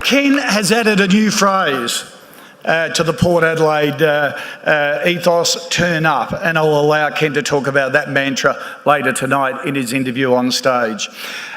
Ken has added a new phrase to the Port Adelaide ethos, turn up, and I'll allow Ken to talk about that mantra later tonight in his interview on stage.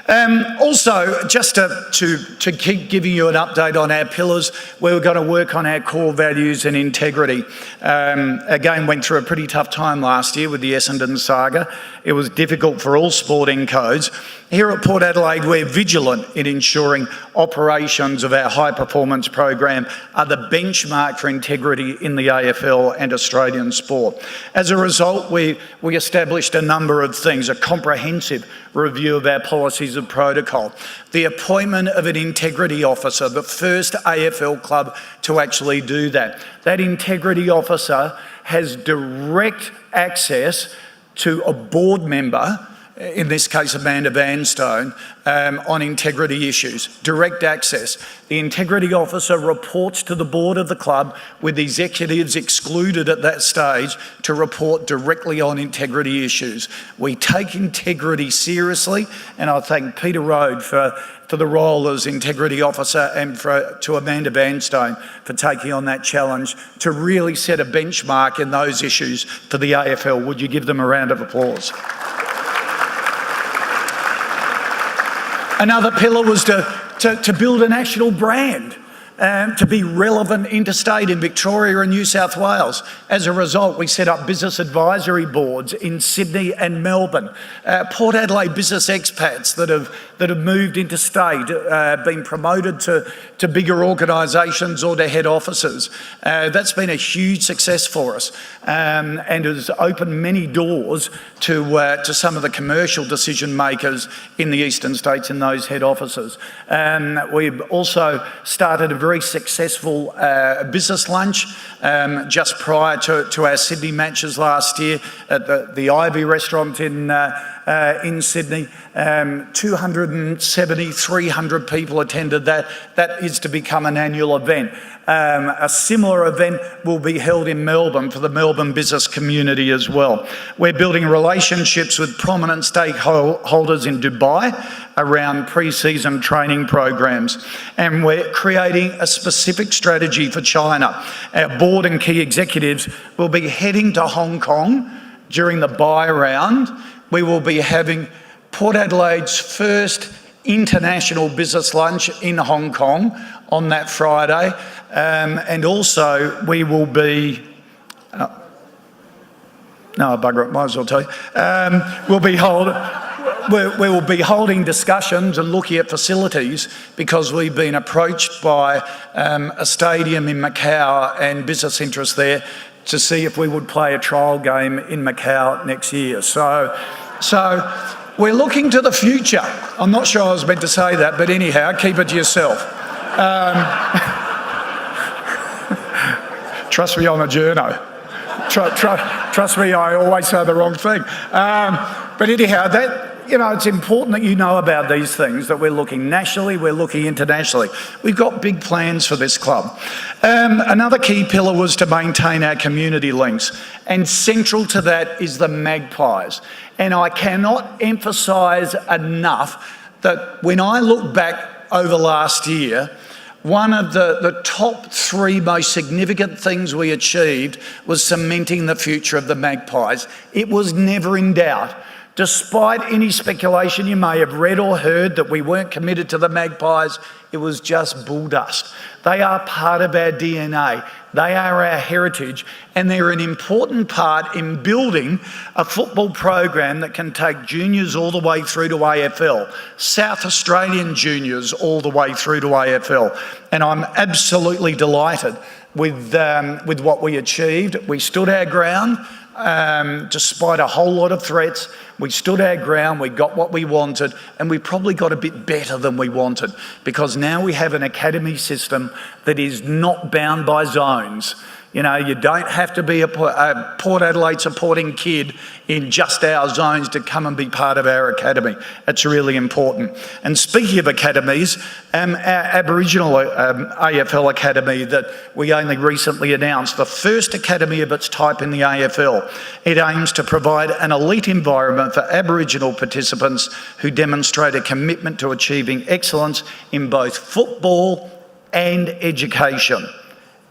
Also, just to keep giving you an update on our pillars, we're going to work on our core values and integrity. Again, went through a pretty tough time last year with the Essendon saga. It was difficult for all sporting codes. Here at Port Adelaide, we're vigilant in ensuring operations of our high-performance program are the benchmark for integrity in the AFL and Australian sport. As a result, we established a number of things, a comprehensive review of our policies and protocol, the appointment of an integrity officer, the first AFL club to actually do that. That integrity officer has direct access to a board member, in this case Amanda Vanstone, on integrity issues, direct access. The integrity officer reports to the board of the club with executives excluded at that stage to report directly on integrity issues. We take integrity seriously, and I thank Peter Rode for the role as integrity officer and to Amanda Vanstone for taking on that challenge to really set a benchmark in those issues for the AFL. Would you give them a round of applause? Another pillar was to build a national brand, to be relevant interstate in Victoria and New South Wales. As a result, we set up business advisory boards in Sydney and Melbourne. Port Adelaide business expats that have moved interstate, been promoted to bigger organisations or to head offices. That's been a huge success for us, and has opened many doors to some of the commercial decision makers in the eastern states in those head offices. We've also started a very successful business lunch just prior to our Sydney matches last year at the Ivy restaurant in Sydney. 270, 300 people attended that. That is to become an annual event. A similar event will be held in Melbourne for the Melbourne business community as well. We're building relationships with prominent stakeholders in Dubai around pre-season training programs, and we're creating a specific strategy for China. Our board and key executives will be heading to Hong Kong during the buy round. We will be having Port Adelaide's first international business lunch in Hong Kong on that Friday, and also we will be, no, bugger it, might as well tell you. We will be holding discussions and looking at facilities because we've been approached by a stadium in Macau and business interests there to see if we would play a trial game in Macau next year. So we're looking to the future. I'm not sure I was meant to say that, but anyhow, keep it to yourself. Trust me, I'm a journo. Trust me, I always say the wrong thing. But anyhow, it's important that you know about these things, that we're looking nationally, we're looking internationally. We've got big plans for this club. Another key pillar was to maintain our community links, and central to that is the Magpies. And I cannot emphasise enough that when I look back over last year, one of the top three most significant things we achieved was cementing the future of the Magpies. It was never in doubt. Despite any speculation you may have read or heard that we weren't committed to the Magpies, it was just bull dust. They are part of our DNA. They are our heritage, and they're an important part in building a football program that can take juniors all the way through to AFL, South Australian juniors all the way through to AFL. And I'm absolutely delighted with what we achieved. We stood our ground. Despite a whole lot of threats, we stood our ground, we got what we wanted, and we probably got a bit better than we wanted, because now we have an academy system that is not bound by zones. You know, you don't have to be a Port Adelaide supporting kid in just our zones to come and be part of our academy. That's really important. And speaking of academies, our Aboriginal AFL Academy that we only recently announced, the first academy of its type in the AFL. It aims to provide an elite environment for Aboriginal participants who demonstrate a commitment to achieving excellence in both football and education.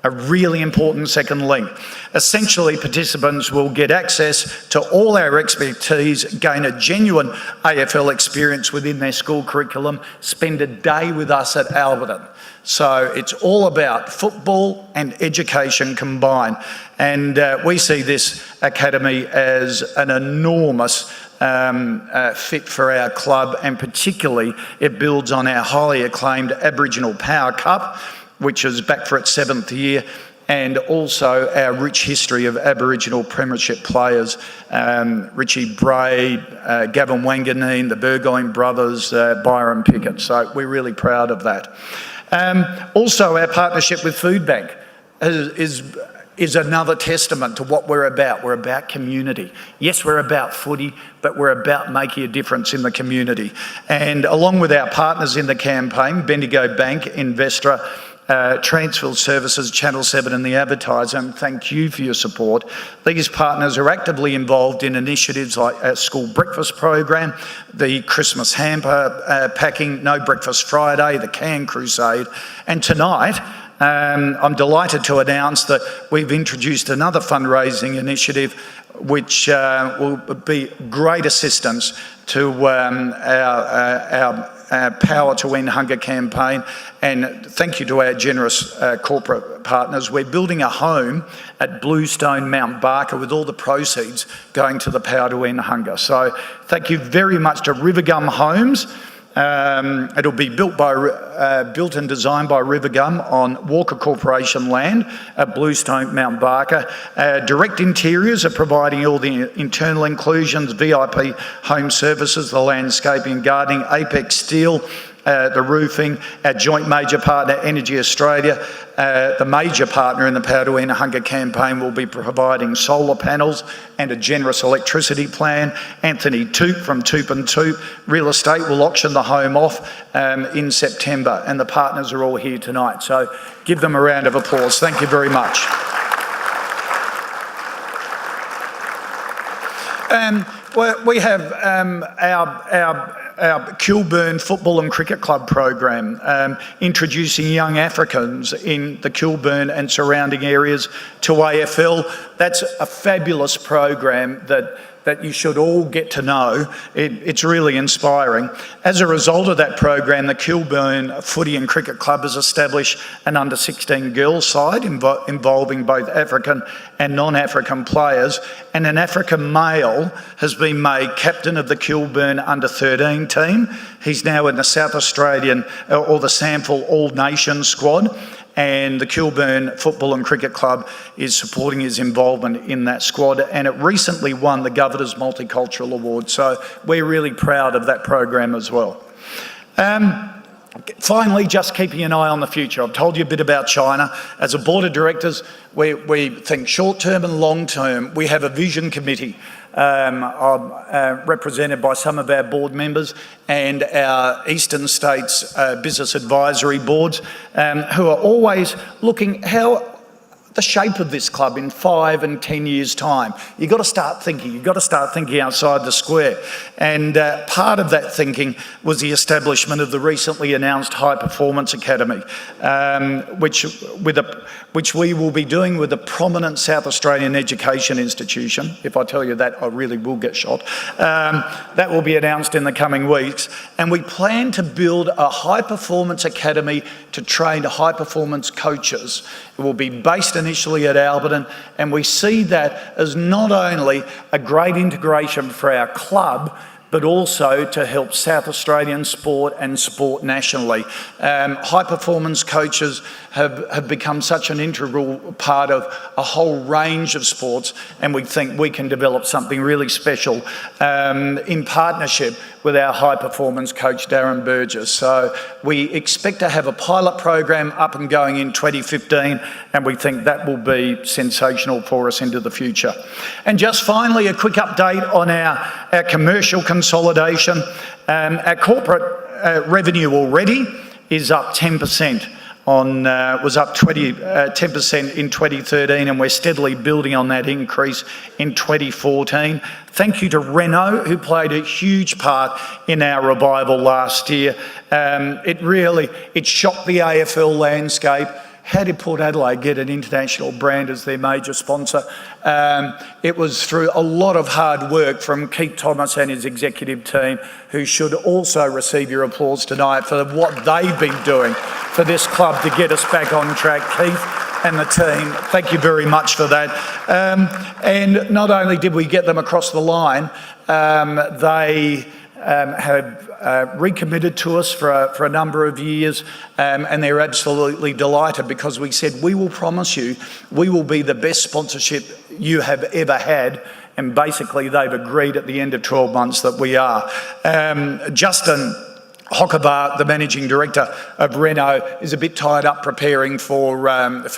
A really important second link. Essentially, participants will get access to all our expertise, gain a genuine AFL experience within their school curriculum, spend a day with us at Alberton. So it's all about football and education combined. And we see this academy as an enormous fit for our club, and particularly it builds on our highly acclaimed Aboriginal Power Cup, which is back for its 7th year, and also our rich history of Aboriginal premiership players, Richie Bray, Gavin Wanganeen, the Burgoyne brothers, Byron Pickett. So we're really proud of that. Also, our partnership with Food Bank is another testament to what we're about. We're about community. Yes, we're about footy, but we're about making a difference in the community. And along with our partners in the campaign, Bendigo Bank, Investra, Transfield Services, Channel 7 and The Advertiser, and thank you for your support. These partners are actively involved in initiatives like our school breakfast program, the Christmas hamper packing, No Breakfast Friday, the Can Crusade, and tonight I'm delighted to announce that we've introduced another fundraising initiative which will be great assistance to our Power to End Hunger campaign, and thank you to our generous corporate partners. We're building a home at Bluestone, Mount Barker, with all the proceeds going to the Power to End Hunger. So thank you very much to Rivergum Homes. It'll be built and designed by Rivergum on Walker Corporation land at Bluestone, Mount Barker. Direct Interiors are providing all the internal inclusions, VIP home services, the landscaping, gardening, Apex Steel, the roofing. Our joint major partner, Energy Australia, the major partner in the Power to End Hunger campaign, will be providing solar panels and a generous electricity plan. Anthony Toop from Toop and Toop Real Estate will auction the home off in September, and the partners are all here tonight. So give them a round of applause. Thank you very much. We have our Kilburn Football and Cricket Club program, introducing young Africans in the Kilburn and surrounding areas to AFL. That's a fabulous program that you should all get to know. It's really inspiring. As a result of that program, the Kilburn Footy and Cricket Club has established an under-16 girls side involving both African and non-African players, and an African male has been made captain of the Kilburn under-13 team. He's now in the South Australian or the SANFL All-Nations squad, and the Kilburn Football and Cricket Club is supporting his involvement in that squad, and it recently won the Governor's Multicultural Award, so we're really proud of that program as well. Finally, just keeping an eye on the future. I've told you a bit about China. As a board of directors, we think short-term and long-term. We have a vision committee represented by some of our board members and our Eastern States business advisory boards, who are always looking how the shape of this club in 5 and 10 years' time. You've got to start thinking. You've got to start thinking outside the square. And part of that thinking was the establishment of the recently announced High Performance Academy, which we will be doing with a prominent South Australian education institution. If I tell you that, I really will get shot. That will be announced in the coming weeks. And we plan to build a High Performance Academy to train high performance coaches. It will be based initially at Alberton, and we see that as not only a great integration for our club, but also to help South Australian sport and sport nationally. High performance coaches have become such an integral part of a whole range of sports, and we think we can develop something really special in partnership with our high performance coach Darren Burgess. So we expect to have a pilot program up and going in 2015, and we think that will be sensational for us into the future. And just finally, a quick update on our commercial consolidation. Our corporate revenue already is up 10% was up 10% in 2013, and we're steadily building on that increase in 2014. Thank you to Renault, who played a huge part in our revival last year. It shocked the AFL landscape. How did Port Adelaide get an international brand as their major sponsor? It was through a lot of hard work from Keith Thomas and his executive team, who should also receive your applause tonight for what they've been doing for this club to get us back on track. Keith and the team, thank you very much for that. And not only did we get them across the line, they have recommitted to us for a number of years, and they're absolutely delighted, because we said, we will promise you we will be the best sponsorship you have ever had, and basically they've agreed at the end of 12 months that we are. Justin Hockabar, the managing director of Renault, is a bit tied up preparing for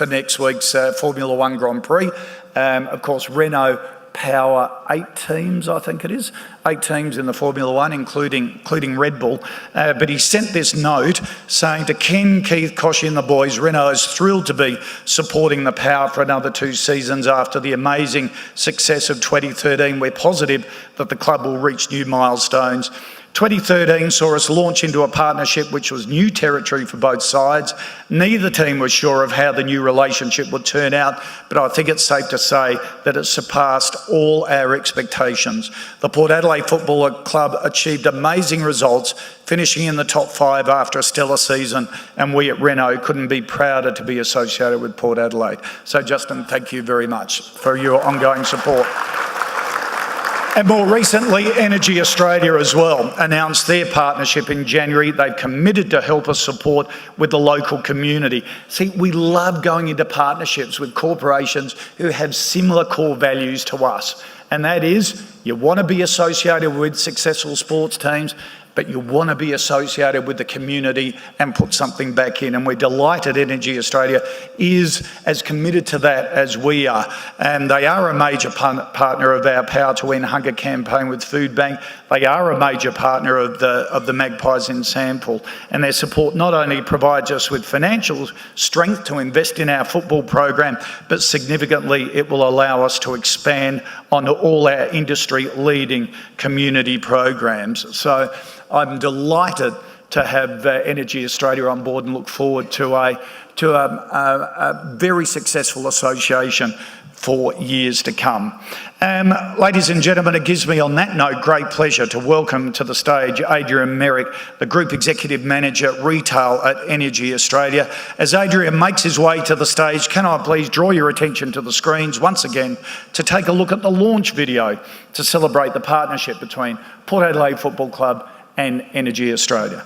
next week's Formula One Grand Prix. Of course, Renault power 8 teams, I think it is, 8 teams in the Formula One, including Red Bull. But he sent this note saying to Ken, Keith, Koch and the boys, Renault is thrilled to be supporting the power for another 2 seasons after the amazing success of 2013. We're positive that the club will reach new milestones. 2013 saw us launch into a partnership which was new territory for both sides. Neither team was sure of how the new relationship would turn out, but I think it's safe to say that it surpassed all our expectations. The Port Adelaide Football Club achieved amazing results, finishing in the top 5 after a stellar season, and we at Renault couldn't be prouder to be associated with Port Adelaide. So Justin, thank you very much for your ongoing support. And more recently, Energy Australia as well announced their partnership in January. They've committed to help us support with the local community. See, we love going into partnerships with corporations who have similar core values to us. And that is, you want to be associated with successful sports teams, but you want to be associated with the community and put something back in. And we're delighted Energy Australia is as committed to that as we are. And they are a major partner of our Power to End Hunger campaign with Food Bank. They are a major partner of the Magpies in Sandpool. And their support not only provides us with financial strength to invest in our football program, but significantly it will allow us to expand on all our industry-leading community programs. So I'm delighted to have Energy Australia on board and look forward to a very successful association for years to come. Ladies and gentlemen, it gives me on that note great pleasure to welcome to the stage Adrian Merrick, the Group Executive Manager Retail at Energy Australia. As Adrian makes his way to the stage, can I please draw your attention to the screens once again to take a look at the launch video to celebrate the partnership between Port Adelaide Football Club and Energy Australia.